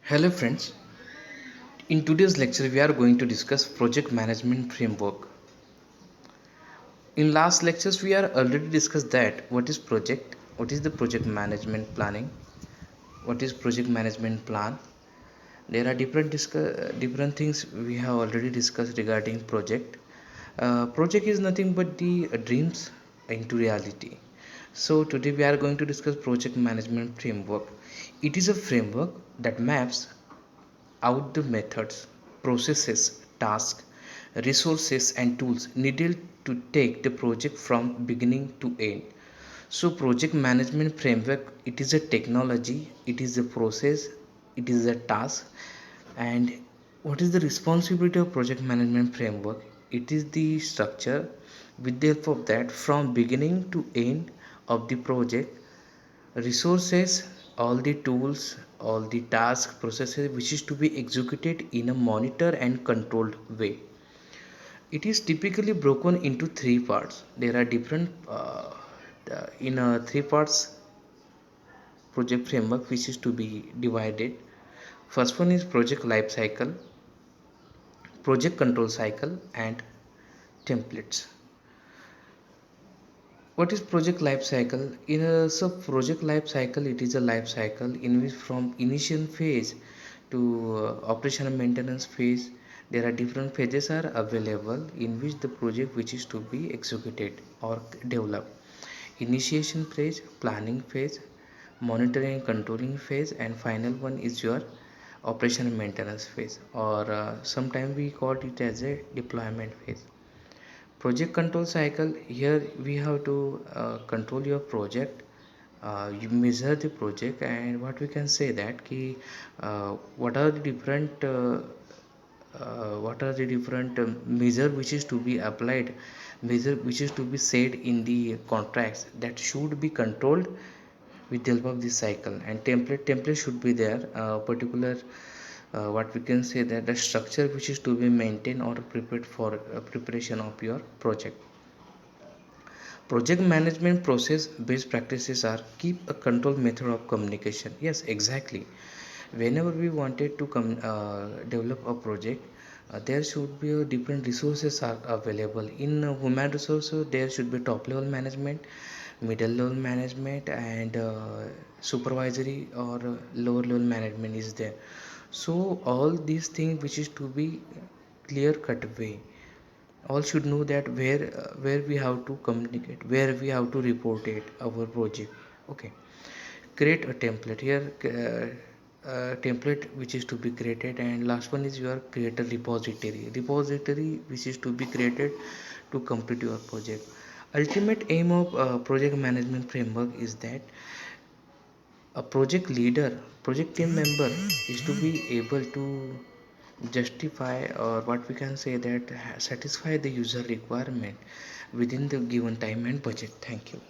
Hello friends, in today's lecture we are going to discuss project management framework. In last lectures we are already discussed that what is the project management planning, what is project management plan. There are different things we have already discussed regarding project. Project is nothing but the dreams into reality. So today we are going to discuss project management framework. It is a framework that maps out the methods, processes, tasks, resources, and tools needed to take the project from beginning to end. So, project management framework, it is a technology, it is a process, it is a task. And what is the responsibility of project management framework? It is the structure with the help of that from beginning to end of the project, resources, all the tools, all the task processes which is to be executed in a monitor and controlled way. It is typically broken into three parts. There are different in three parts project framework which is to be divided. First one is project life cycle, project control cycle, and templates. What is project life cycle? In a project life cycle, it is a life cycle in which from initial phase to operation and maintenance phase, there are different phases are available in which the project which is to be executed or developed. Initiation phase, planning phase, monitoring and controlling phase, and final one is your operation and maintenance phase, or sometimes we call it as a deployment phase. Project control cycle, here we have to control your project. You measure the project, and what we can say that ki, what are the different measure which is to be applied, measure which is to be said in the contracts that should be controlled with the help of this cycle. And template should be there, particular what we can say that the structure which is to be maintained or prepared for preparation of your project. Project management process best practices are keep a control method of communication. Yes, exactly. Whenever we wanted to develop a project, there should be different resources are available. In human resources, there should be top level management, middle level management, and supervisory or lower level management is there. So all these things which is to be clear cut way, all should know that where we have to communicate, where we have to report it our project. Okay, create a template here, template which is to be created, and last one is your create a repository which is to be created to complete your project. Ultimate aim of project management framework is that a project leader, project team member is to be able to justify, or what we can say that satisfy the user requirement within the given time and budget. Thank you.